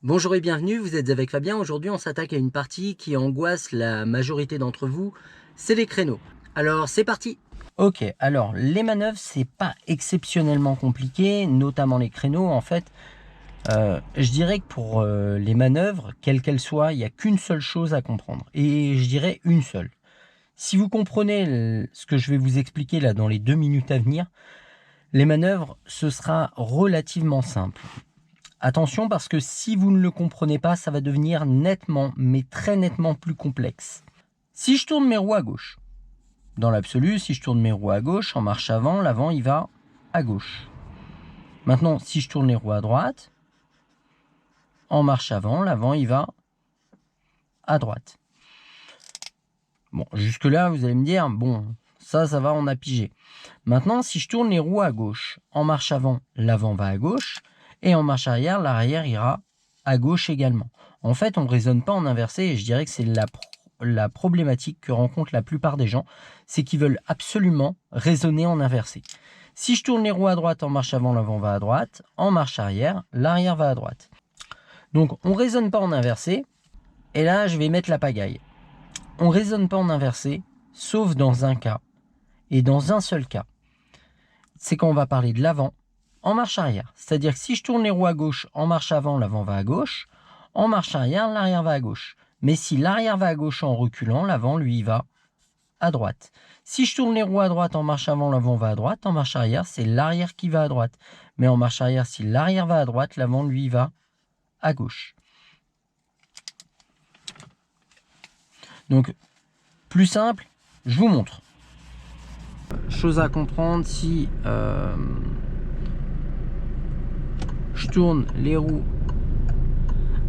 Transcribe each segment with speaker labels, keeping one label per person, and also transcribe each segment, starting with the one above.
Speaker 1: Bonjour et bienvenue, vous êtes avec Fabien. Aujourd'hui on s'attaque à une partie qui angoisse la majorité d'entre vous, c'est les créneaux. Alors c'est parti. Ok, alors les manœuvres c'est pas exceptionnellement compliqué, notamment les créneaux en fait. Je dirais que pour les manœuvres, quelles qu'elles soient, il n'y a qu'une seule chose à comprendre. Et je dirais une seule. Si vous comprenez ce que je vais vous expliquer là dans les 2 minutes à venir, les manœuvres ce sera relativement simple. Attention parce que si vous ne le comprenez pas, ça va devenir nettement, mais très nettement plus complexe. Si je tourne mes roues à gauche, dans l'absolu, si je tourne mes roues à gauche, en marche avant, l'avant il va à gauche. Maintenant, si je tourne les roues à droite, en marche avant, l'avant il va à droite. Bon, jusque là, vous allez me dire, bon, ça va, on a pigé. Maintenant, si je tourne les roues à gauche, en marche avant, l'avant va à gauche. Et en marche arrière, l'arrière ira à gauche également. En fait, on ne raisonne pas en inversé et je dirais que c'est la problématique que rencontrent la plupart des gens, c'est qu'ils veulent absolument raisonner en inversé. Si je tourne les roues à droite en marche avant, l'avant va à droite. En marche arrière, l'arrière va à droite. Donc, on ne raisonne pas en inversé. Et là, je vais mettre la pagaille. On ne raisonne pas en inversé, sauf dans un cas. Et dans un seul cas. C'est quand on va parler de l'avant en marche arrière. C'est-à-dire que si je tourne les roues à gauche, en marche avant, l'avant va à gauche. En marche arrière, l'arrière va à gauche. Mais si l'arrière va à gauche en reculant, l'avant, lui, va à droite. Si je tourne les roues à droite, en marche avant, l'avant va à droite. En marche arrière, c'est l'arrière qui va à droite. Mais en marche arrière, si l'arrière va à droite, l'avant, lui, va à gauche. Donc, plus simple, je vous montre. Chose à comprendre, si je tourne les roues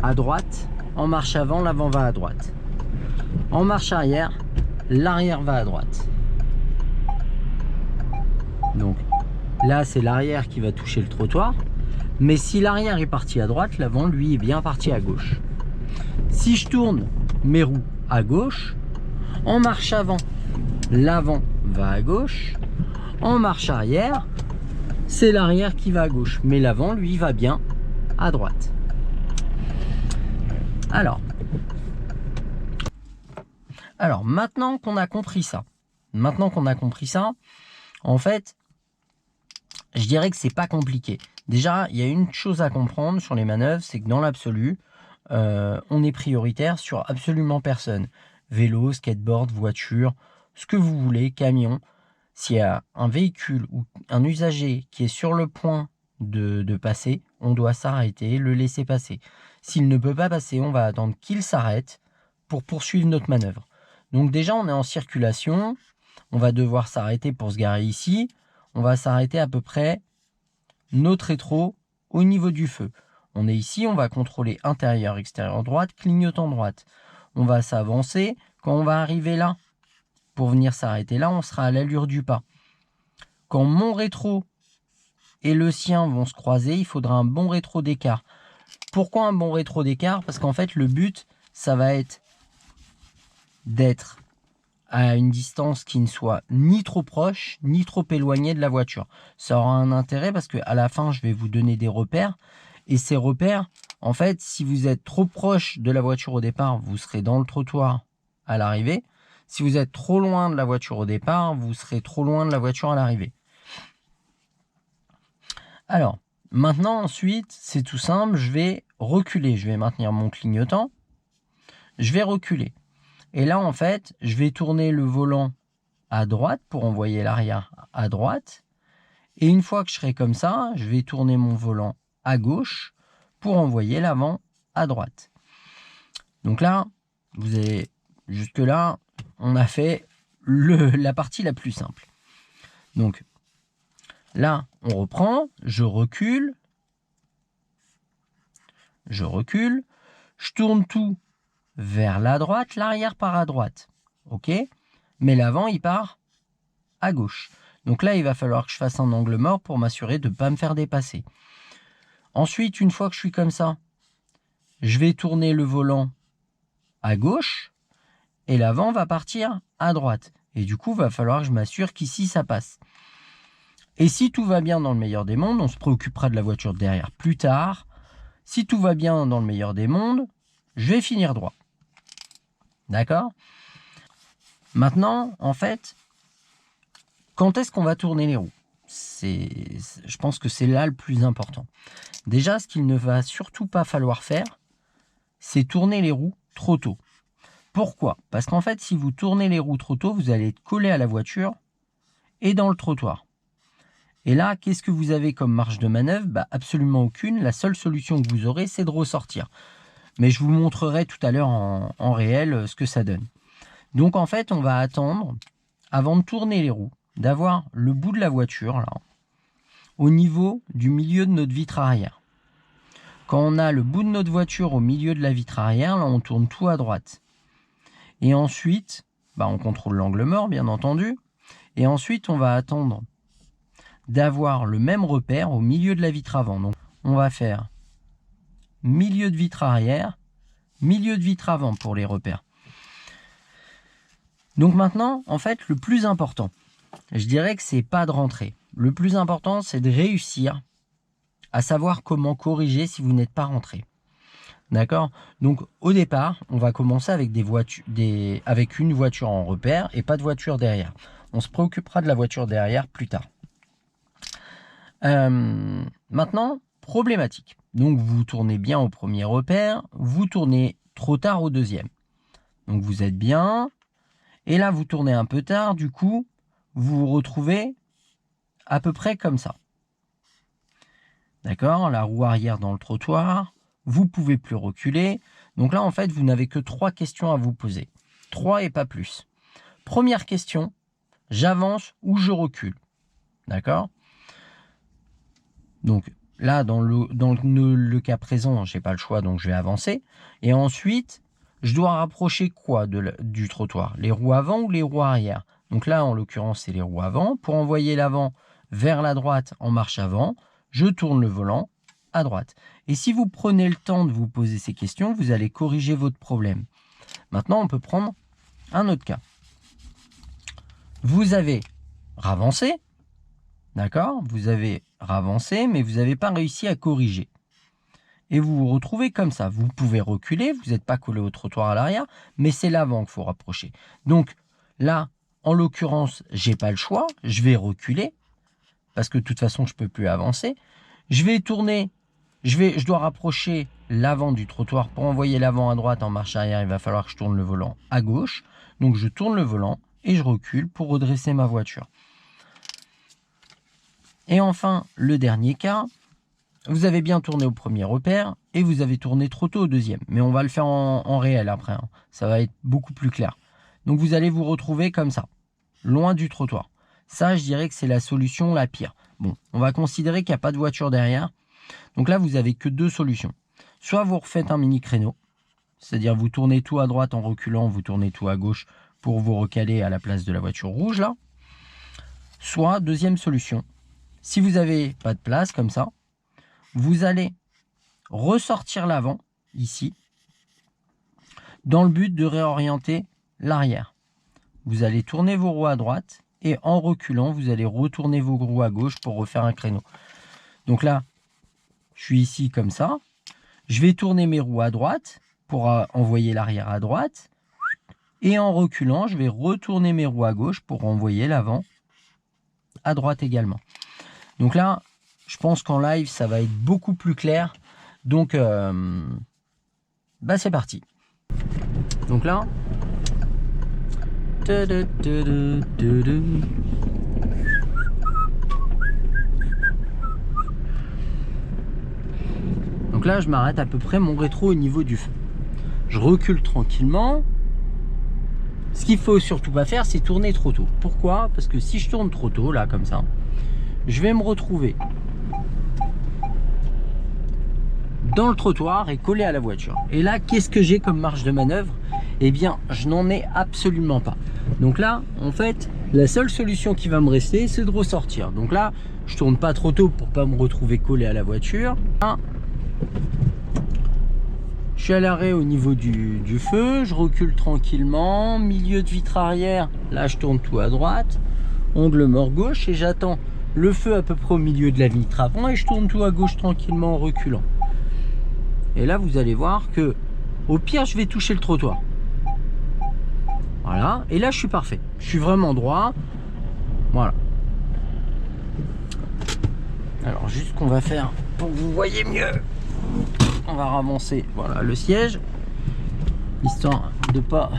Speaker 1: à droite, en marche avant, l'avant va à droite. En marche arrière, l'arrière va à droite. Donc là, c'est l'arrière qui va toucher le trottoir. Mais si l'arrière est parti à droite, l'avant, lui, est bien parti à gauche. Si je tourne mes roues à gauche, en marche avant, l'avant va à gauche. En marche arrière, c'est l'arrière qui va à gauche. Mais l'avant, lui, va bien à droite. Alors maintenant qu'on a compris ça, en fait, je dirais que c'est pas compliqué. Déjà, il y a une chose à comprendre sur les manœuvres, c'est que dans l'absolu, on est prioritaire sur absolument personne. Vélo, skateboard, voiture, ce que vous voulez, camion. S'il y a un véhicule ou un usager qui est sur le point de passer, on doit s'arrêter, le laisser passer. S'il ne peut pas passer, on va attendre qu'il s'arrête pour poursuivre notre manœuvre. Donc déjà, on est en circulation, on va devoir s'arrêter pour se garer ici. On va s'arrêter à peu près notre rétro au niveau du feu. On est ici, on va contrôler intérieur, extérieur droite, clignotant droite. On va s'avancer. Quand on va arriver là, pour venir s'arrêter là, on sera à l'allure du pas. Quand mon rétro et le sien vont se croiser, il faudra un bon rétro d'écart. Pourquoi un bon rétro d'écart? Parce qu'en fait, le but, ça va être d'être à une distance qui ne soit ni trop proche, ni trop éloignée de la voiture. Ça aura un intérêt parce qu'à la fin, je vais vous donner des repères. Et ces repères, en fait, si vous êtes trop proche de la voiture au départ, vous serez dans le trottoir à l'arrivée. Si vous êtes trop loin de la voiture au départ, vous serez trop loin de la voiture à l'arrivée. Alors, maintenant, ensuite, c'est tout simple. Je vais reculer. Je vais maintenir mon clignotant. Je vais reculer. Et là, en fait, je vais tourner le volant à droite pour envoyer l'arrière à droite. Et une fois que je serai comme ça, je vais tourner mon volant à gauche pour envoyer l'avant à droite. Donc là, vous avez jusque-là, on a fait la partie la plus simple. Donc là, on reprend, je recule, je tourne tout vers la droite, l'arrière part à droite. Ok? Mais l'avant, il part à gauche. Donc là, il va falloir que je fasse un angle mort pour m'assurer de ne pas me faire dépasser. Ensuite, une fois que je suis comme ça, je vais tourner le volant à gauche et l'avant va partir à droite. Et du coup, il va falloir que je m'assure qu'ici, ça passe. Et si tout va bien dans le meilleur des mondes, on se préoccupera de la voiture derrière plus tard. Si tout va bien dans le meilleur des mondes, je vais finir droit. D'accord? Maintenant, en fait, quand est-ce qu'on va tourner les roues? Je pense que c'est là le plus important. Déjà, ce qu'il ne va surtout pas falloir faire, c'est tourner les roues trop tôt. Pourquoi? Parce qu'en fait, si vous tournez les roues trop tôt, vous allez être collé à la voiture et dans le trottoir. Et là, qu'est-ce que vous avez comme marge de manœuvre? Absolument aucune. La seule solution que vous aurez, c'est de ressortir. Mais je vous montrerai tout à l'heure en réel ce que ça donne. Donc en fait, on va attendre, avant de tourner les roues, d'avoir le bout de la voiture, là, au niveau du milieu de notre vitre arrière. Quand on a le bout de notre voiture au milieu de la vitre arrière, là, on tourne tout à droite. Et ensuite, on contrôle l'angle mort, bien entendu. Et ensuite, on va attendre d'avoir le même repère au milieu de la vitre avant. Donc, on va faire milieu de vitre arrière, milieu de vitre avant pour les repères. Donc maintenant, en fait, le plus important, je dirais que c'est pas de rentrer. Le plus important, c'est de réussir à savoir comment corriger si vous n'êtes pas rentré. D'accord? Donc au départ, on va commencer avec avec une voiture en repère et pas de voiture derrière. On se préoccupera de la voiture derrière plus tard. Maintenant, problématique. Donc vous tournez bien au premier repère, vous tournez trop tard au deuxième. Donc vous êtes bien, et là vous tournez un peu tard, du coup, vous vous retrouvez à peu près comme ça. D'accord? La roue arrière dans le trottoir, vous ne pouvez plus reculer. Donc là, en fait, vous n'avez que 3 questions à vous poser. 3 et pas plus. Première question, j'avance ou je recule? D'accord? Donc là, dans le cas présent, je n'ai pas le choix, donc je vais avancer. Et ensuite, je dois rapprocher quoi du trottoir? Les roues avant ou les roues arrière? Donc là, en l'occurrence, c'est les roues avant. Pour envoyer l'avant vers la droite en marche avant, je tourne le volant à droite. Et si vous prenez le temps de vous poser ces questions, vous allez corriger votre problème. Maintenant, on peut prendre un autre cas. Vous avez ravancé, d'accord? Vous avez ravancé, mais vous n'avez pas réussi à corriger. Et vous vous retrouvez comme ça. Vous pouvez reculer, vous n'êtes pas collé au trottoir à l'arrière, mais c'est l'avant qu'il faut rapprocher. Donc là, en l'occurrence, j'ai pas le choix, je vais reculer, parce que de toute façon, je ne peux plus avancer. Je vais tourner, je dois rapprocher l'avant du trottoir. Pour envoyer l'avant à droite en marche arrière, il va falloir que je tourne le volant à gauche. Donc je tourne le volant et je recule pour redresser ma voiture. Et enfin, le dernier cas, vous avez bien tourné au premier repère et vous avez tourné trop tôt au deuxième. Mais on va le faire en réel après, hein. Ça va être beaucoup plus clair. Donc vous allez vous retrouver comme ça, loin du trottoir. Ça, je dirais que c'est la solution la pire. Bon, on va considérer qu'il n'y a pas de voiture derrière. Donc là, vous n'avez que 2 solutions. Soit vous refaites un mini créneau, c'est-à-dire vous tournez tout à droite en reculant, vous tournez tout à gauche pour vous recaler à la place de la voiture rouge là. Soit, deuxième solution, si vous n'avez pas de place comme ça, vous allez ressortir l'avant, ici, dans le but de réorienter l'arrière. Vous allez tourner vos roues à droite et en reculant, vous allez retourner vos roues à gauche pour refaire un créneau. Donc là, je suis ici comme ça. Je vais tourner mes roues à droite pour envoyer l'arrière à droite. Et en reculant, je vais retourner mes roues à gauche pour envoyer l'avant à droite également. Donc là, je pense qu'en live, ça va être beaucoup plus clair. Donc, c'est parti. Donc là... Donc là, je m'arrête à peu près mon rétro au niveau du feu. Je recule tranquillement. Ce qu'il faut surtout pas faire, c'est tourner trop tôt. Pourquoi? Parce que si je tourne trop tôt, là, comme ça, je vais me retrouver dans le trottoir et collé à la voiture. Et là, qu'est-ce que j'ai comme marge de manœuvre? Eh bien, je n'en ai absolument pas. Donc là, en fait, la seule solution qui va me rester, c'est de ressortir. Donc là, je tourne pas trop tôt pour pas me retrouver collé à la voiture. Là, je suis à l'arrêt au niveau du feu, je recule tranquillement, milieu de vitre arrière, là je tourne tout à droite, angle mort gauche et j'attends le feu à peu près au milieu de la vitre avant et je tourne tout à gauche tranquillement en reculant. Et là, vous allez voir que au pire, je vais toucher le trottoir. Voilà, et là, je suis parfait. Je suis vraiment droit. Voilà. Alors, juste ce qu'on va faire pour que vous voyez mieux, on va ravancer, voilà, le siège, histoire de pas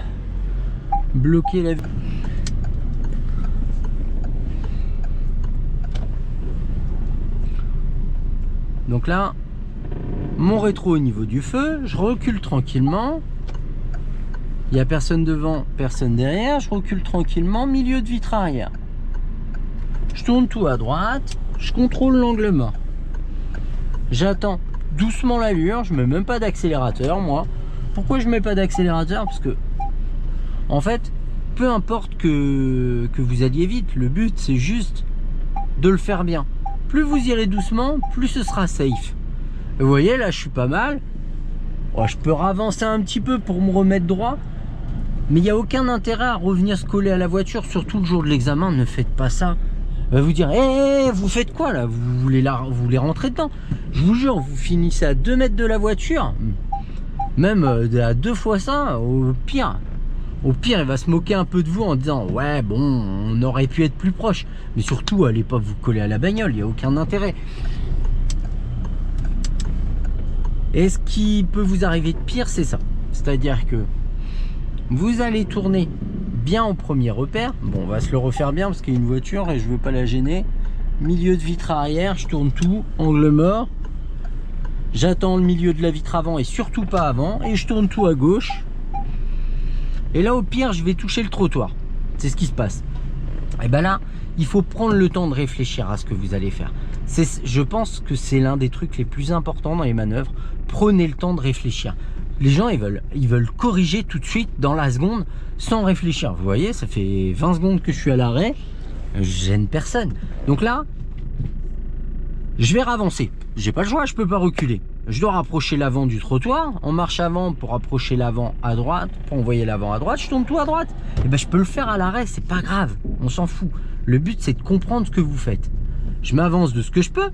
Speaker 1: bloquer la vue. Donc là, mon rétro au niveau du feu, je recule tranquillement. Il n'y a personne devant, personne derrière. Je recule tranquillement, milieu de vitre arrière. Je tourne tout à droite, je contrôle l'angle mort. J'attends doucement l'allure, je mets même pas d'accélérateur moi. Pourquoi je mets pas d'accélérateur? Parce que, en fait, peu importe que vous alliez vite, le but c'est juste de le faire bien. Plus vous irez doucement, plus ce sera safe. Et vous voyez, là, je suis pas mal. Ouais, je peux ravancer un petit peu pour me remettre droit. Mais il n'y a aucun intérêt à revenir se coller à la voiture, surtout le jour de l'examen. Ne faites pas ça. Vous dire, hé, vous faites quoi là? Vous voulez rentrer dedans? Je vous jure, vous finissez à 2 mètres de la voiture. Même à 2 fois ça, au pire. Au pire, il va se moquer un peu de vous en disant, ouais, bon, on aurait pu être plus proche. Mais surtout, allez pas vous coller à la bagnole, il n'y a aucun intérêt. Et ce qui peut vous arriver de pire, c'est ça. C'est-à-dire que vous allez tourner bien au premier repère. Bon, on va se le refaire bien parce qu'il y a une voiture et je veux pas la gêner. Milieu de vitre arrière, je tourne tout, angle mort. J'attends le milieu de la vitre avant et surtout pas avant. Et je tourne tout à gauche. Et là, au pire, je vais toucher le trottoir. C'est ce qui se passe. Et ben là, il faut prendre le temps de réfléchir à ce que vous allez faire. Je pense que c'est l'un des trucs les plus importants dans les manœuvres. Prenez le temps de réfléchir. Les gens, ils veulent corriger tout de suite dans la seconde sans réfléchir. Vous voyez, ça fait 20 secondes que je suis à l'arrêt. Je gêne personne. Donc là, je vais ravancer. J'ai pas le choix, je peux pas reculer. Je dois rapprocher l'avant du trottoir. En marche avant pour rapprocher l'avant à droite, pour envoyer l'avant à droite, je tourne tout à droite. Et ben je peux le faire à l'arrêt, c'est pas grave, on s'en fout. Le but c'est de comprendre ce que vous faites. Je m'avance de ce que je peux.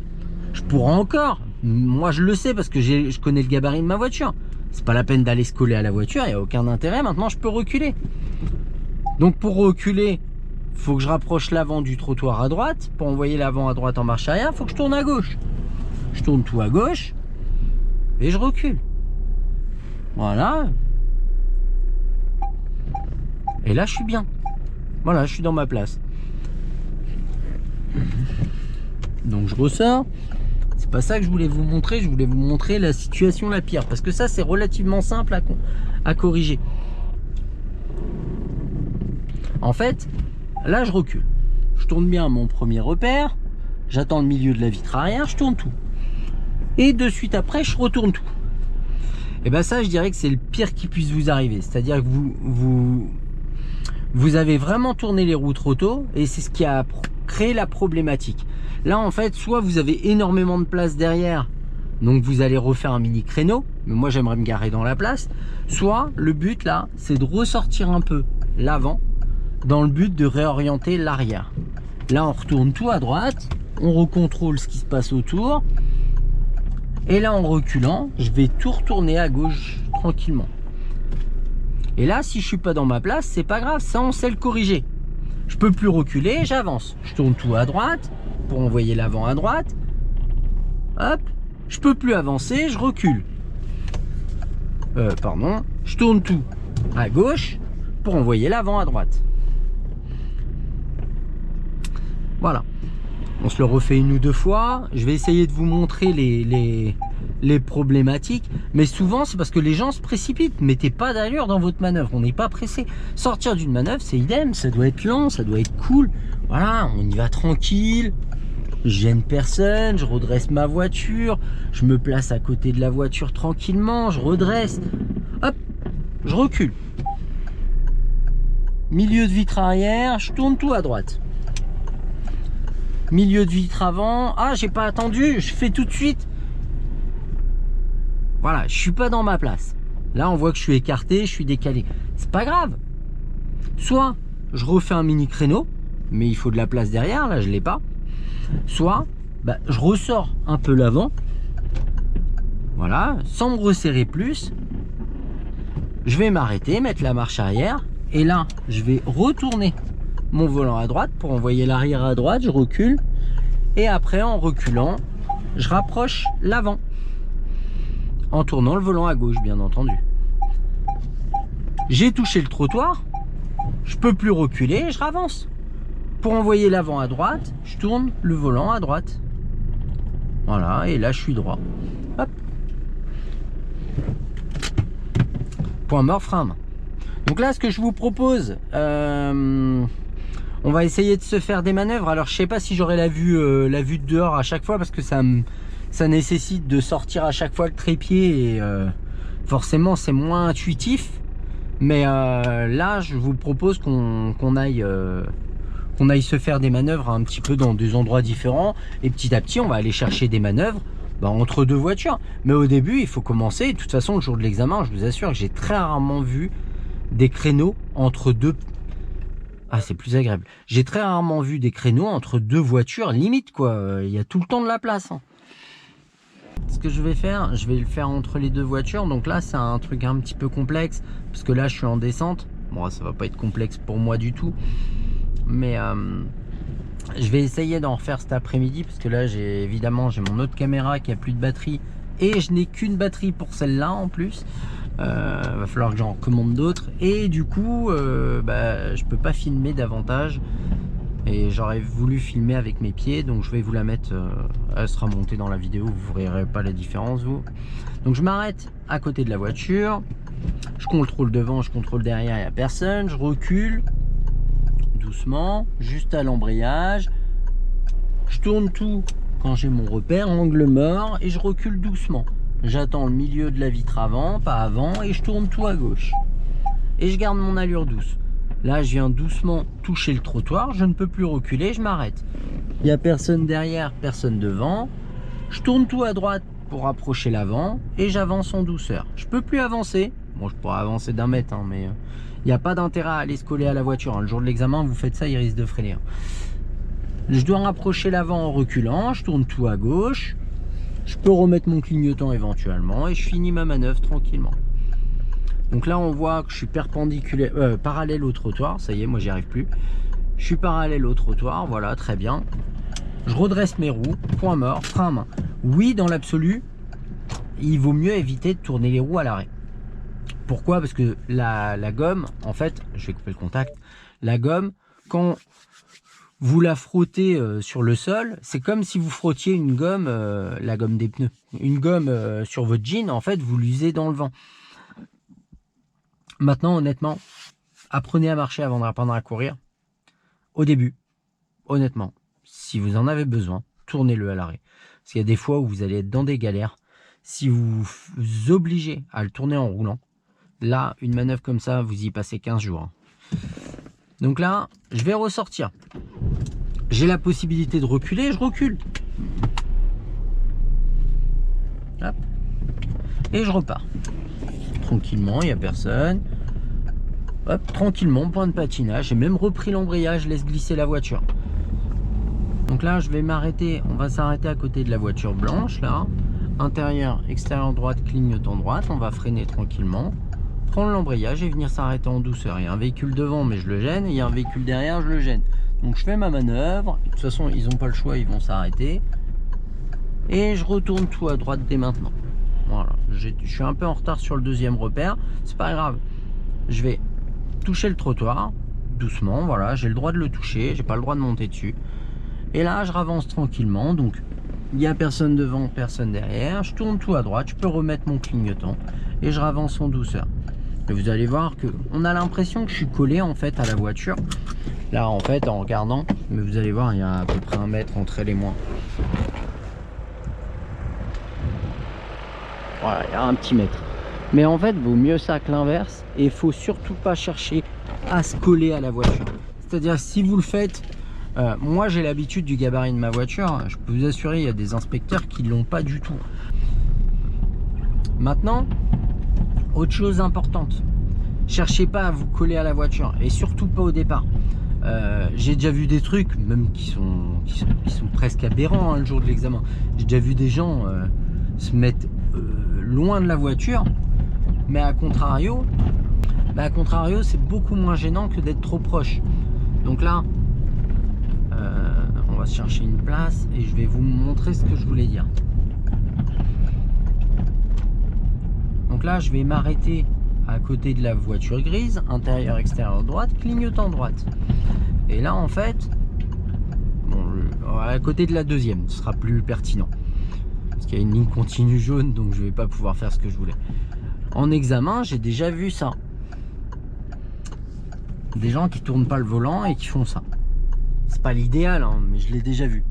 Speaker 1: Je pourrais encore. Moi je le sais parce que je connais le gabarit de ma voiture. C'est pas la peine d'aller se coller à la voiture, il n'y a aucun intérêt. Maintenant je peux reculer. Donc pour reculer, il faut que je rapproche l'avant du trottoir à droite. Pour envoyer l'avant à droite en marche arrière, il faut que je tourne à gauche. Je tourne tout à gauche. Et je recule. Voilà. Et là, je suis bien. Voilà, je suis dans ma place. Donc, je ressors. C'est pas ça que je voulais vous montrer. Je voulais vous montrer la situation la pire. Parce que ça, c'est relativement simple à corriger. En fait, là, je recule. Je tourne bien mon premier repère. J'attends le milieu de la vitre arrière. Je tourne tout. Et de suite après, je retourne tout. Et bien ça, je dirais que c'est le pire qui puisse vous arriver. C'est-à-dire que vous avez vraiment tourné les roues trop tôt et c'est ce qui a créé la problématique. Là, en fait, soit vous avez énormément de place derrière, donc vous allez refaire un mini créneau, mais moi, j'aimerais me garer dans la place. Soit, le but, là, c'est de ressortir un peu l'avant dans le but de réorienter l'arrière. Là, on retourne tout à droite, on recontrôle ce qui se passe autour. Et là, en reculant, je vais tout retourner à gauche tranquillement. Et là, si je suis pas dans ma place, c'est pas grave, ça on sait le corriger. Je peux plus reculer, j'avance. Je tourne tout à droite pour envoyer l'avant à droite. Hop, je peux plus avancer, je recule. Pardon, je tourne tout à gauche pour envoyer l'avant à droite. Voilà. On se le refait 1 ou 2 fois. Je vais essayer de vous montrer les problématiques. Mais souvent, c'est parce que les gens se précipitent. Mettez pas d'allure dans votre manœuvre. On n'est pas pressé. Sortir d'une manœuvre, c'est idem. Ça doit être lent, ça doit être cool. Voilà, on y va tranquille. Je gêne personne. Je redresse ma voiture. Je me place à côté de la voiture tranquillement. Je redresse. Hop, je recule. Milieu de vitre arrière. Je tourne tout à droite. Milieu de vitre avant, ah j'ai pas attendu, je fais tout de suite. Voilà, je suis pas dans ma place. Là on voit que je suis écarté, je suis décalé. C'est pas grave. Soit je refais un mini créneau, mais il faut de la place derrière, là je l'ai pas. Soit je ressors un peu l'avant, voilà, sans me resserrer plus. Je vais m'arrêter, mettre la marche arrière, et là je vais retourner mon volant à droite pour envoyer l'arrière à droite. Je recule, et après en reculant je rapproche l'avant en tournant le volant à gauche, bien entendu. J'ai touché le trottoir, je peux plus reculer, je ravance. Pour envoyer l'avant à droite, je tourne le volant à droite. Voilà, et là je suis droit. Hop. Point mort, frein à main. Donc là, ce que je vous propose, on va essayer de se faire des manœuvres. Alors je sais pas si j'aurai la vue de dehors à chaque fois, parce que ça nécessite de sortir à chaque fois le trépied, et forcément c'est moins intuitif. Mais là je vous propose qu'on aille se faire des manœuvres un petit peu dans des endroits différents, et petit à petit on va aller chercher des manœuvres entre deux voitures. Mais au début il faut commencer, et de toute façon le jour de l'examen, je vous assure que j'ai très rarement vu des créneaux entre deux. Ah, c'est plus agréable. J'ai très rarement vu des créneaux entre deux voitures, limite quoi, il y a tout le temps de la place, hein. Ce que je vais faire, je vais le faire entre les deux voitures. Donc là c'est un truc un petit peu complexe, parce que là je suis en descente. Bon, ça va pas être complexe pour moi du tout, mais je vais essayer d'en refaire cet après-midi, parce que là j'ai mon autre caméra qui a plus de batterie, et je n'ai qu'une batterie pour celle-là en plus. Va falloir que j'en commande d'autres, et du coup je peux pas filmer davantage, et j'aurais voulu filmer avec mes pieds, donc je vais vous la mettre, elle sera montée dans la vidéo, vous verrez pas la différence vous. Donc je m'arrête à côté de la voiture, je contrôle devant, je contrôle derrière, il n'y a personne, je recule doucement, juste à l'embrayage, je tourne tout quand j'ai mon repère, angle mort, et je recule doucement. J'attends le milieu de la vitre avant, pas avant, et je tourne tout à gauche. Et je garde mon allure douce. Là, je viens doucement toucher le trottoir, je ne peux plus reculer, je m'arrête. Il n'y a personne derrière, personne devant. Je tourne tout à droite pour rapprocher l'avant, et j'avance en douceur. Je peux plus avancer. Bon, je pourrais avancer d'1 mètre, hein, mais il n'y a pas d'intérêt à aller se coller à la voiture, hein. Le jour de l'examen, vous faites ça, il risque de freiner, hein. Je dois rapprocher l'avant en reculant, je tourne tout à gauche. Je peux remettre mon clignotant éventuellement, et je finis ma manœuvre tranquillement. Donc là on voit que je suis perpendiculaire, parallèle au trottoir. Ça y est, moi j'y arrive plus. Je suis parallèle au trottoir, voilà, très bien. Je redresse mes roues, point mort, frein à main. Oui, dans l'absolu, il vaut mieux éviter de tourner les roues à l'arrêt. Pourquoi? Parce que la gomme, en fait, je vais couper le contact. La gomme, quand vous la frottez sur le sol, c'est comme si vous frottiez une gomme, la gomme des pneus, une gomme sur votre jean. En fait, vous l'usez dans le vent. Maintenant, honnêtement, apprenez à marcher avant d'apprendre à courir. Au début, honnêtement, si vous en avez besoin, tournez-le à l'arrêt. Parce qu'il y a des fois où vous allez être dans des galères. Si vous vous obligez à le tourner en roulant, là, une manœuvre comme ça, vous y passez 15 jours. Donc là, je vais ressortir. J'ai la possibilité de reculer, je recule. Hop. Et je repars. Tranquillement, il n'y a personne. Hop, tranquillement, point de patinage. J'ai même repris l'embrayage, je laisse glisser la voiture. Donc là, je vais m'arrêter. On va s'arrêter à côté de la voiture blanche, là. Intérieur, extérieur droite, clignotant droite. On va freiner tranquillement. Prendre l'embrayage et venir s'arrêter en douceur. Il y a un véhicule devant, mais je le gêne. Et il y a un véhicule derrière, je le gêne. Donc je fais ma manœuvre. De toute façon, ils n'ont pas le choix, ils vont s'arrêter. Et je retourne tout à droite dès maintenant. Voilà, je suis un peu en retard sur le deuxième repère, c'est pas grave. Je vais toucher le trottoir doucement, voilà, j'ai le droit de le toucher, j'ai pas le droit de monter dessus. Et là, je avance tranquillement, donc il n'y a personne devant, personne derrière. Je tourne tout à droite, je peux remettre mon clignotant et je avance en douceur. Et vous allez voir que on a l'impression que je suis collé en fait à la voiture. Là, en fait, en regardant, mais vous allez voir, il y a à peu près 1 mètre entre elle et moi. Voilà, il y a un petit mètre. Mais en fait, vaut mieux ça que l'inverse. Et il faut surtout pas chercher à se coller à la voiture. C'est-à-dire, si vous le faites, moi j'ai l'habitude du gabarit de ma voiture. Je peux vous assurer, il y a des inspecteurs qui ne l'ont pas du tout. Maintenant, autre chose importante. Cherchez pas à vous coller à la voiture. Et surtout pas au départ. J'ai déjà vu des trucs, même qui sont presque aberrants hein, le jour de l'examen. J'ai déjà vu des gens se mettre loin de la voiture, mais à contrario, c'est beaucoup moins gênant que d'être trop proche. Donc là, on va se chercher une place et je vais vous montrer ce que je voulais dire. Donc là, je vais m'arrêter à côté de la voiture grise, intérieur, extérieur, droite, clignotant droite. Et là, en fait, bon, à côté de la deuxième, ce sera plus pertinent. Parce qu'il y a une ligne continue jaune, donc je vais pas pouvoir faire ce que je voulais. En examen, j'ai déjà vu ça. Des gens qui tournent pas le volant et qui font ça. C'est pas l'idéal, hein, mais je l'ai déjà vu.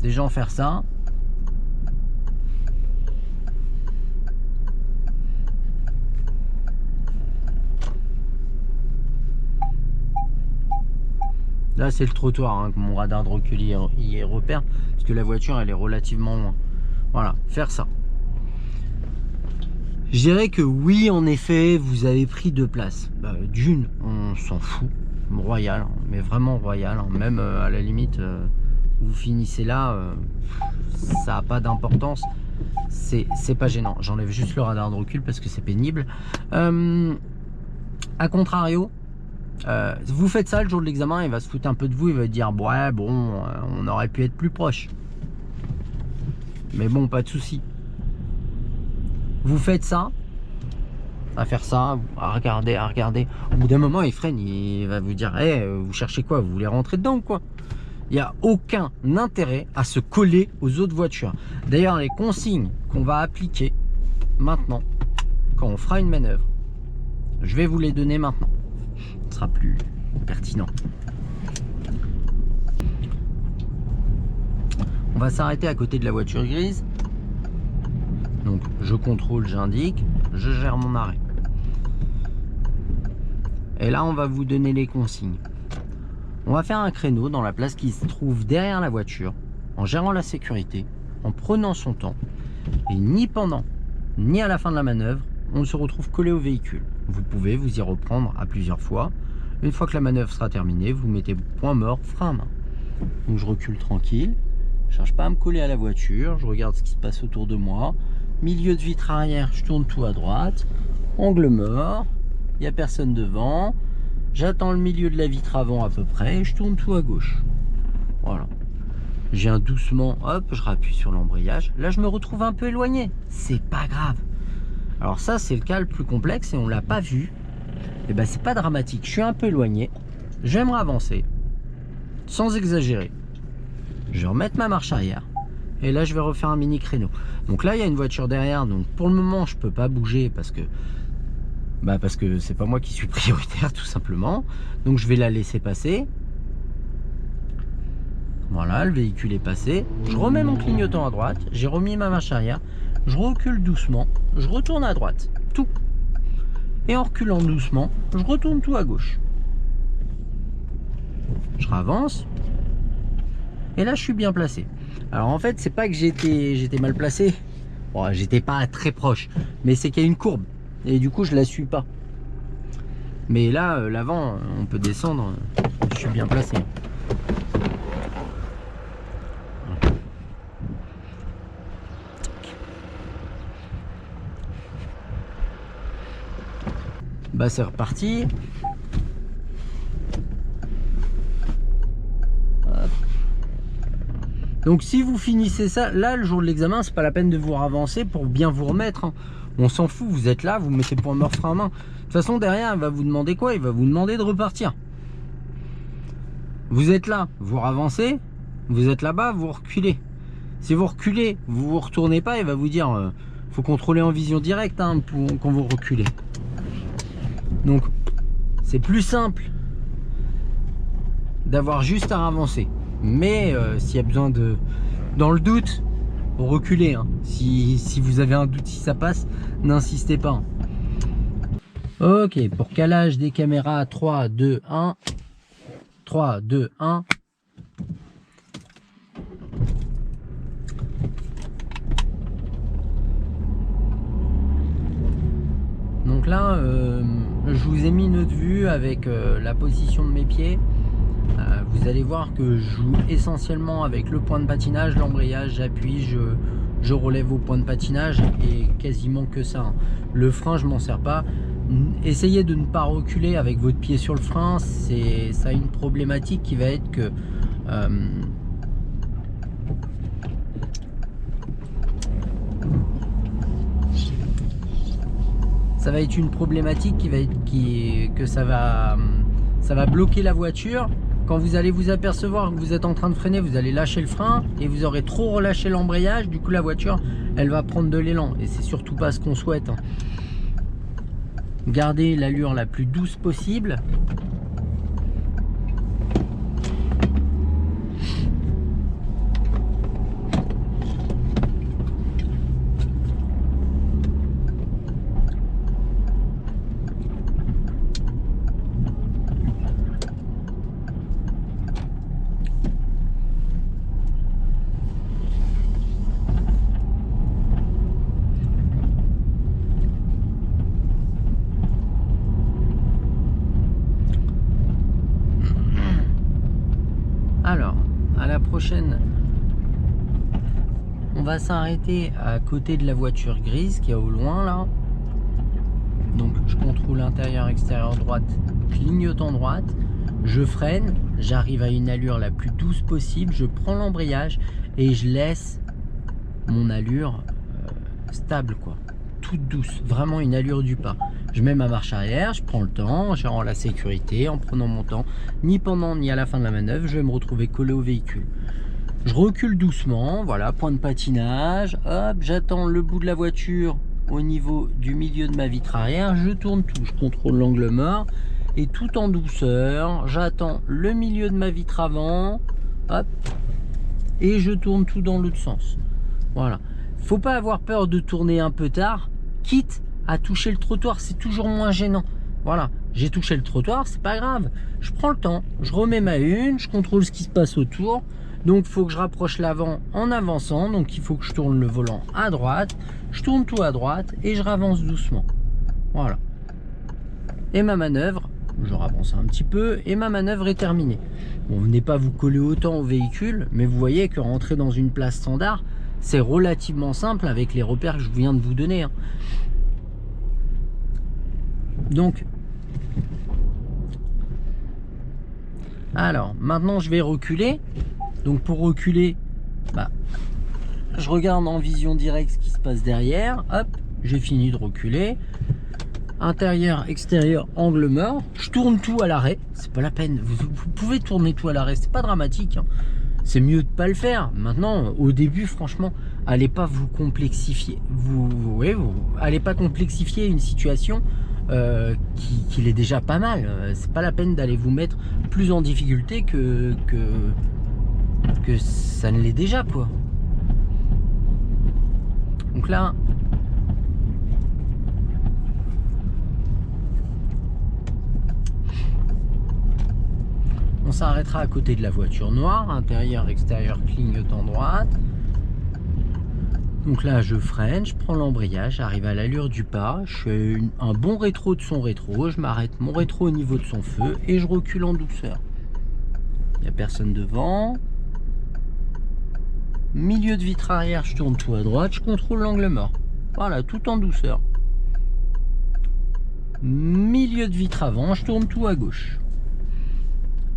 Speaker 1: Des gens faire ça. Là, c'est le trottoir, hein, que mon radar de recul y repère, parce que la voiture, elle est relativement loin. Voilà, faire ça. Je dirais que oui, en effet, vous avez pris 2 places. D'une, on s'en fout. Royal, mais vraiment royal. Hein. Même à la limite, vous finissez là, ça n'a pas d'importance. C'est pas gênant. J'enlève juste le radar de recul parce que c'est pénible. A contrario, vous faites ça le jour de l'examen, il va se foutre un peu de vous, il va dire ouais bon, on aurait pu être plus proche. Mais bon, pas de souci. Vous faites ça, à faire ça, à regarder. Au bout d'un moment, il freine, il va vous dire hey, vous cherchez quoi? Vous voulez rentrer dedans ou quoi? Il n'y a aucun intérêt à se coller aux autres voitures. D'ailleurs, les consignes qu'on va appliquer maintenant, quand on fera une manœuvre, je vais vous les donner maintenant. Ce sera plus pertinent. On va s'arrêter à côté de la voiture grise. Donc je contrôle, j'indique, je gère mon arrêt. Et là on va vous donner les consignes. On va faire un créneau dans la place qui se trouve derrière la voiture, en gérant la sécurité, en prenant son temps, et ni pendant ni à la fin de la manœuvre, on se retrouve collé au véhicule. Vous pouvez vous y reprendre à plusieurs fois. Une fois que la manœuvre sera terminée, vous mettez point mort, frein à main. Donc je recule tranquille, je cherche pas à me coller à la voiture, je regarde ce qui se passe autour de moi. Milieu de vitre arrière, je tourne tout à droite. Angle mort, il n'y a personne devant. J'attends le milieu de la vitre avant à peu près et je tourne tout à gauche. Voilà. Je viens doucement, hop, je rappuie sur l'embrayage. Là, je me retrouve un peu éloigné. C'est pas grave. Alors ça, c'est le cas le plus complexe et on l'a pas vu. Et ben, c'est pas dramatique. Je suis un peu éloigné. J'aimerais avancer, sans exagérer. Je vais remettre ma marche arrière. Et là, je vais refaire un mini créneau. Donc là, il y a une voiture derrière. Donc pour le moment, je peux pas bouger parce que c'est pas moi qui suis prioritaire, tout simplement. Donc je vais la laisser passer. Voilà, le véhicule est passé. Je remets mon clignotant à droite. J'ai remis ma marche arrière. Je recule doucement. Je retourne à droite. Tout. Et en reculant doucement, je retourne tout à gauche. Je ravance. Et là, je suis bien placé. Alors en fait, c'est pas que j'étais mal placé. Bon, j'étais pas très proche. Mais c'est qu'il y a une courbe. Et du coup, je la suis pas. Mais là, l'avant, on peut descendre. Je suis bien placé. Bah, c'est reparti. Donc si vous finissez ça, là le jour de l'examen, c'est pas la peine de vous ravancer pour bien vous remettre. Hein. On s'en fout, vous êtes là, vous mettez point mort frein à main. De toute façon derrière, il va vous demander quoi? Il va vous demander de repartir. Vous êtes là, vous ravancez, vous êtes là-bas, vous reculez. Si vous reculez, vous vous retournez pas, il va vous dire faut contrôler en vision directe hein, quand vous reculez. Donc c'est plus simple d'avoir juste à avancer. Mais s'il y a besoin de... Dans le doute, reculez. Hein. Si vous avez un doute si ça passe, n'insistez pas. Hein. Ok, pour calage des caméras, 3, 2, 1. 3, 2, 1. Donc là, je je vous ai mis une autre vue avec la position de mes pieds. Vous allez voir que je joue essentiellement avec le point de patinage, l'embrayage, j'appuie, je relève au point de patinage et quasiment que ça. Hein. Le frein, je m'en sers pas. Essayez de ne pas reculer avec votre pied sur le frein. Ça a une problématique qui va être que ça va être une problématique qui va être que ça va bloquer la voiture. Quand vous allez vous apercevoir que vous êtes en train de freiner, vous allez lâcher le frein et vous aurez trop relâché l'embrayage. Du coup, la voiture, elle va prendre de l'élan et c'est surtout pas ce qu'on souhaite. Hein. Gardez l'allure la plus douce possible. Alors, à la prochaine, on va s'arrêter à côté de la voiture grise qui est au loin là. Donc je contrôle intérieur, extérieur, droite, clignotant droite. Je freine, j'arrive à une allure la plus douce possible. Je prends l'embrayage et je laisse mon allure stable quoi. Toute douce, vraiment une allure du pas. Je mets ma marche arrière, je prends le temps, je rends la sécurité en prenant mon temps. Ni pendant ni à la fin de la manœuvre, je vais me retrouver collé au véhicule. Je recule doucement, voilà, point de patinage. Hop, j'attends le bout de la voiture au niveau du milieu de ma vitre arrière. Je tourne tout, je contrôle l'angle mort. Et tout en douceur, j'attends le milieu de ma vitre avant. Hop, et je tourne tout dans l'autre sens. Voilà. Faut pas avoir peur de tourner un peu tard, quitte à toucher le trottoir, c'est toujours moins gênant. Voilà, j'ai touché le trottoir, c'est pas grave. Je prends le temps, je remets ma une, je contrôle ce qui se passe autour. Donc, il faut que je rapproche l'avant en avançant. Donc, il faut que je tourne le volant à droite. Je tourne tout à droite et je ravance doucement. Voilà. Et ma manœuvre, je ravance un petit peu et ma manœuvre est terminée. Bon, vous n'êtes pas vous coller autant au véhicule, mais vous voyez que rentrer dans une place standard, c'est relativement simple avec les repères que je viens de vous donner. Hein. Donc, alors, maintenant je vais reculer. Donc pour reculer, je regarde en vision directe ce qui se passe derrière. Hop, j'ai fini de reculer. Intérieur, extérieur, angle mort. Je tourne tout à l'arrêt. C'est pas la peine. Vous pouvez tourner tout à l'arrêt. C'est pas dramatique. Hein. C'est mieux de pas le faire. Maintenant, au début, franchement, allez pas vous complexifier. Allez pas complexifier une situation qui est déjà pas mal. C'est pas la peine d'aller vous mettre plus en difficulté que ça ne l'est déjà quoi. Donc là on s'arrêtera à côté de la voiture noire, intérieur, extérieur, clignotant droite. Donc là je freine, je prends l'embrayage, j'arrive à l'allure du pas, je fais un bon rétro de son rétro, je m'arrête mon rétro au niveau de son feu et je recule en douceur. Il n'y a personne devant. Milieu de vitre arrière, je tourne tout à droite, je contrôle l'angle mort. Voilà, tout en douceur. Milieu de vitre avant, je tourne tout à gauche.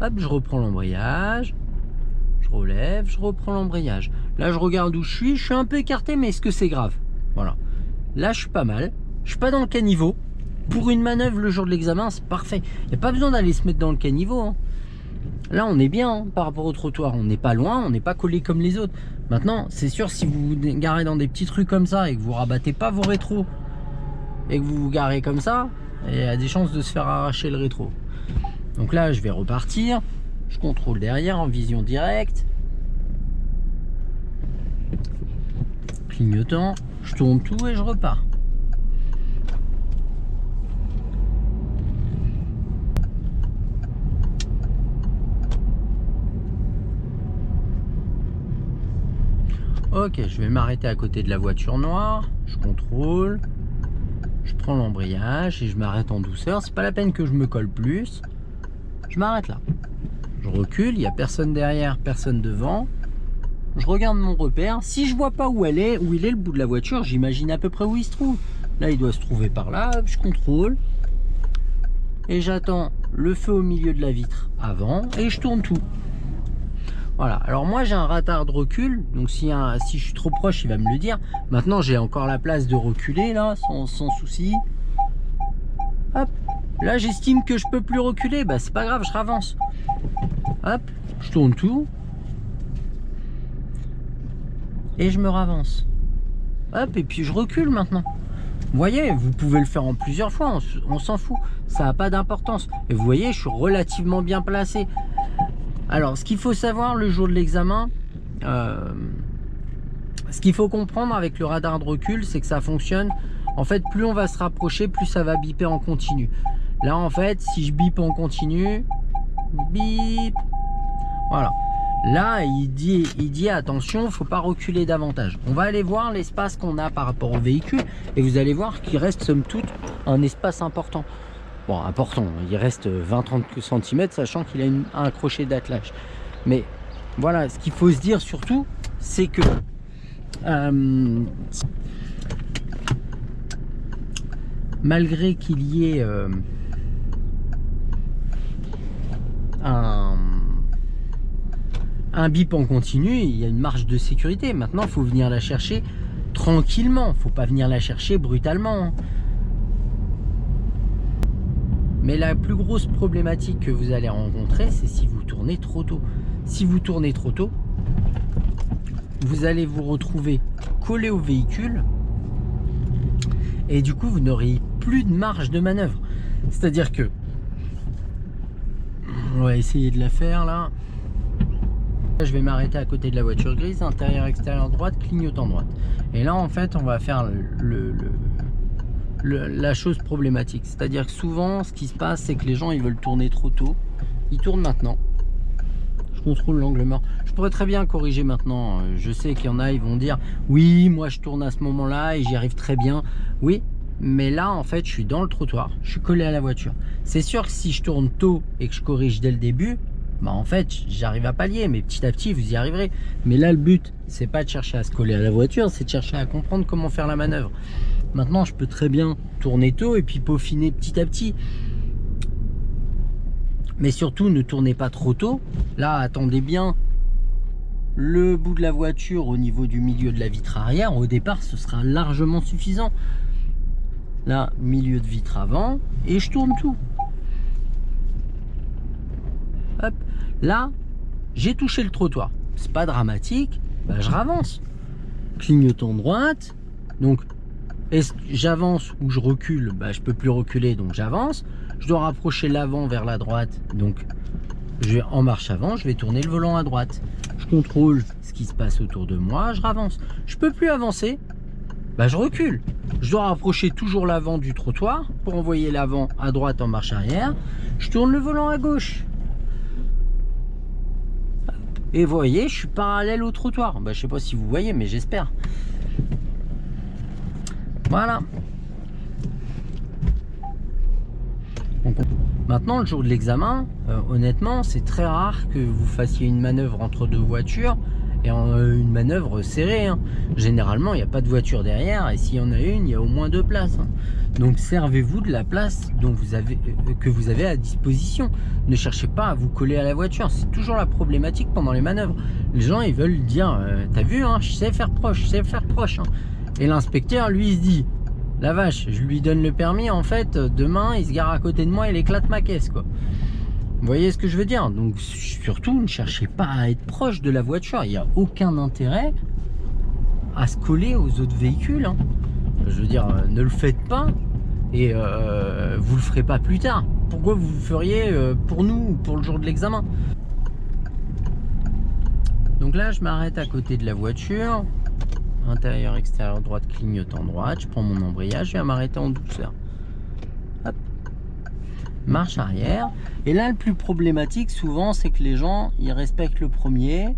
Speaker 1: Hop, je reprends l'embrayage. Je relève, je reprends l'embrayage. Là, je regarde où je suis un peu écarté, mais est-ce que c'est grave? Voilà. Là, je suis pas mal. Je suis pas dans le caniveau. Pour une manœuvre le jour de l'examen, c'est parfait. Il n'y a pas besoin d'aller se mettre dans le caniveau. Hein. Là, on est bien hein, par rapport au trottoir. On n'est pas loin, on n'est pas collé comme les autres. Maintenant, c'est sûr, si vous vous garez dans des petites rues comme ça et que vous rabattez pas vos rétros et que vous vous garez comme ça, il y a des chances de se faire arracher le rétro. Donc là, je vais repartir. Je contrôle derrière en vision directe. Clignotant. Je tourne tout et je repars. Ok, je vais m'arrêter à côté de la voiture noire. Je contrôle. Je prends l'embrayage et je m'arrête en douceur. C'est pas la peine que je me colle plus. Je m'arrête là. Je recule, il n'y a personne derrière, personne devant. Je regarde mon repère. Si je vois pas où il est le bout de la voiture, j'imagine à peu près où il se trouve. Là, il doit se trouver par là. Je contrôle. Et j'attends le feu au milieu de la vitre avant et je tourne tout. Voilà. Alors moi, j'ai un radar de recul. Donc si je suis trop proche, il va me le dire. Maintenant, j'ai encore la place de reculer là, sans souci. Hop. Là, j'estime que je peux plus reculer. Bah, c'est pas grave, je ravance. Hop. Je tourne tout. Et je me ravance. Hop, et puis je recule maintenant. Vous voyez, vous pouvez le faire en plusieurs fois, on s'en fout. Ça n'a pas d'importance. Et vous voyez, je suis relativement bien placé. Alors, ce qu'il faut savoir le jour de l'examen, ce qu'il faut comprendre avec le radar de recul, c'est que ça fonctionne. En fait, plus on va se rapprocher, plus ça va biper en continu. Là, en fait, si je bip en continu, bip, voilà. Là, il dit attention, faut pas reculer davantage. On va aller voir l'espace qu'on a par rapport au véhicule et vous allez voir qu'il reste somme toute un espace important. Bon, important, il reste 20-30 cm sachant qu'il a un crochet d'attelage. Mais voilà, ce qu'il faut se dire surtout, c'est que malgré qu'il y ait un bip en continu, il y a une marge de sécurité. Maintenant, il faut venir la chercher tranquillement. Il ne faut pas venir la chercher brutalement. Mais la plus grosse problématique que vous allez rencontrer, c'est si vous tournez trop tôt. Si vous tournez trop tôt, vous allez vous retrouver collé au véhicule et du coup, vous n'aurez plus de marge de manœuvre. C'est-à-dire que, on va essayer de la faire là. Je vais m'arrêter à côté de la voiture grise, intérieur, extérieur, droite, clignotant droite. Et là, en fait, on va faire la chose problématique. C'est-à-dire que souvent, ce qui se passe, c'est que les gens, ils veulent tourner trop tôt. Ils tournent maintenant. Je contrôle l'angle mort. Je pourrais très bien corriger maintenant. Je sais qu'il y en a, ils vont dire, oui, moi, je tourne à ce moment-là et j'y arrive très bien. Oui, mais là, en fait, je suis dans le trottoir. Je suis collé à la voiture. C'est sûr que si je tourne tôt et que je corrige dès le début, bah en fait j'arrive à pallier, mais petit à petit vous y arriverez. Mais là le but c'est pas de chercher à se coller à la voiture, c'est de chercher à comprendre comment faire la manœuvre. Maintenant je peux très bien tourner tôt et puis peaufiner petit à petit, mais surtout ne tournez pas trop tôt. Là attendez bien le bout de la voiture au niveau du milieu de la vitre arrière. Au départ ce sera largement suffisant. Là milieu de vitre avant et je tourne tout. Hop. Là, j'ai touché le trottoir. C'est pas dramatique, bah, je ravance. Clignotant droite. Donc, est-ce que j'avance ou je recule? Bah, je peux plus reculer, donc j'avance. Je dois rapprocher l'avant vers la droite, donc je vais en marche avant. Je vais tourner le volant à droite. Je contrôle ce qui se passe autour de moi. Je ravance. Je peux plus avancer. Bah, je recule. Je dois rapprocher toujours l'avant du trottoir pour envoyer l'avant à droite en marche arrière. Je tourne le volant à gauche. Et vous voyez, je suis parallèle au trottoir. Bah, je sais pas si vous voyez, mais j'espère. Voilà. Donc, maintenant, le jour de l'examen, honnêtement, c'est très rare que vous fassiez une manœuvre entre deux voitures et une manœuvre serrée. Hein. Généralement, il n'y a pas de voiture derrière et s'il y en a une, il y a au moins deux places. Hein. Donc, servez-vous de la place que vous avez à disposition. Ne cherchez pas à vous coller à la voiture. C'est toujours la problématique pendant les manœuvres. Les gens, ils veulent dire, t'as vu, hein, je sais faire proche, je sais faire proche. Hein. Et l'inspecteur, lui, il se dit, la vache, je lui donne le permis, en fait, demain, il se gare à côté de moi et il éclate ma caisse, quoi. Vous voyez ce que je veux dire? Donc, surtout, ne cherchez pas à être proche de la voiture. Il n'y a aucun intérêt à se coller aux autres véhicules. Hein. Je veux dire, ne le faites pas et vous le ferez pas plus tard. Pourquoi vous le feriez pour nous ou pour le jour de l'examen? Donc là, je m'arrête à côté de la voiture. Intérieur, extérieur, droite, clignotant droite. Je prends mon embrayage, je vais m'arrêter en douceur. Hop. Marche arrière. Et là, le plus problématique, souvent, c'est que les gens, ils respectent le premier.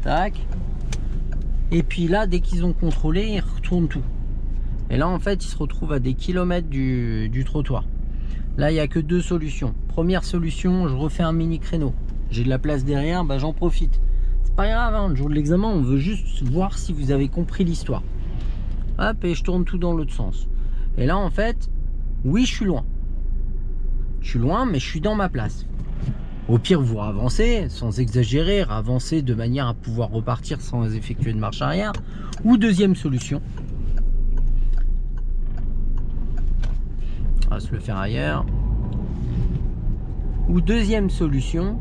Speaker 1: Tac. Et puis là, dès qu'ils ont contrôlé, ils retournent tout. Et là, en fait, il se retrouve à des kilomètres du trottoir. Là, il n'y a que deux solutions. Première solution, je refais un mini créneau. J'ai de la place derrière, bah, j'en profite. C'est pas grave, hein, le jour de l'examen, on veut juste voir si vous avez compris l'histoire. Hop, et je tourne tout dans l'autre sens. Et là, en fait, oui, je suis loin. Je suis loin, mais je suis dans ma place. Au pire, vous avancez, sans exagérer, avancer de manière à pouvoir repartir sans effectuer de marche arrière. Ou deuxième solution, on va se le faire ailleurs. Ou deuxième solution,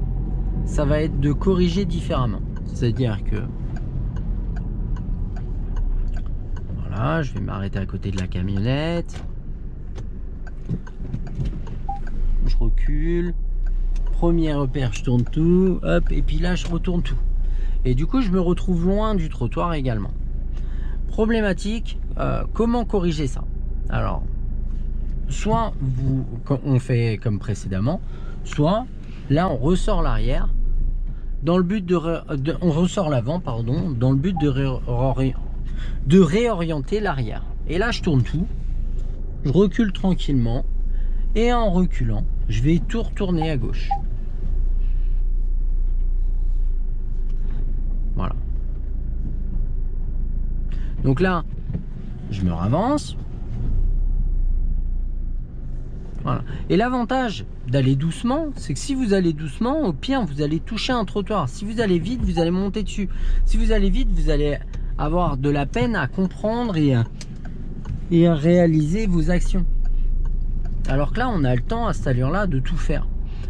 Speaker 1: ça va être de corriger différemment. C'est-à-dire que, voilà, je vais m'arrêter à côté de la camionnette. Je recule. Premier repère, je tourne tout, hop, et puis là je retourne tout. Et du coup je me retrouve loin du trottoir également. Problématique, comment corriger ça? Alors, soit on fait comme précédemment, soit là on ressort l'arrière, dans le but on ressort l'avant, pardon, dans le but de réorienter l'arrière. Et là je tourne tout, je recule tranquillement, et en reculant, je vais tout retourner à gauche. Voilà. Donc là, je me ravance. Voilà. Et l'avantage d'aller doucement, c'est que si vous allez doucement, au pire, vous allez toucher un trottoir. Si vous allez vite, vous allez monter dessus. Si vous allez vite, vous allez avoir de la peine à comprendre et à réaliser vos actions. Alors que là, on a le temps à cette allure-là de tout faire.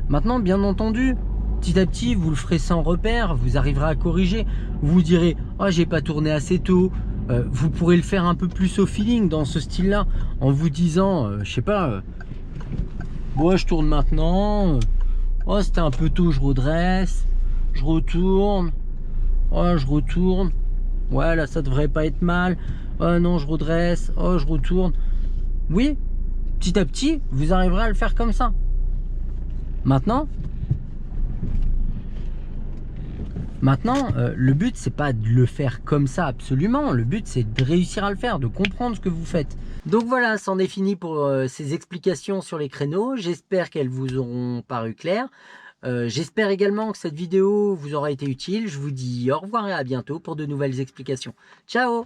Speaker 1: Maintenant, bien entendu, petit à petit, vous le ferez sans repère, vous arriverez à corriger. Vous vous direz, oh, j'ai pas tourné assez tôt. Vous pourrez le faire un peu plus au feeling dans ce style-là, en vous disant, je sais pas, bon, je tourne maintenant. Oh, c'était un peu tôt, je redresse, je retourne. Oh, je retourne. Ouais, là, ça devrait pas être mal. Oh non, je redresse. Oh, je retourne. Oui, petit à petit, vous arriverez à le faire comme ça. Maintenant, le but, c'est pas de le faire comme ça absolument. Le but, c'est de réussir à le faire, de comprendre ce que vous faites. Donc voilà, c'en est fini pour ces explications sur les créneaux. J'espère qu'elles vous auront paru claires. J'espère également que cette vidéo vous aura été utile. Je vous dis au revoir et à bientôt pour de nouvelles explications. Ciao!